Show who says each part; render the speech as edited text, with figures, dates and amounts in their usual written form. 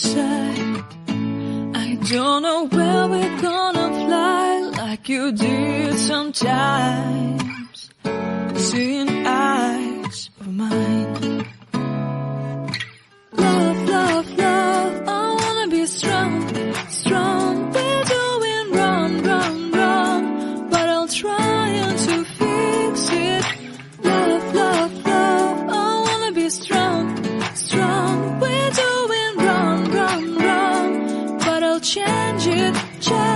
Speaker 1: say, I don't know where we're gonna fly like you did sometimes, seeing eyes of mine. Love, love, love, I wanna be strong, strong. We're doing wrong, wrong, wrong, but I'll try to fix it. Love, love, love, I wanna be strong, strong. We're doing wrong, wrong, wrong, but I'll change it, change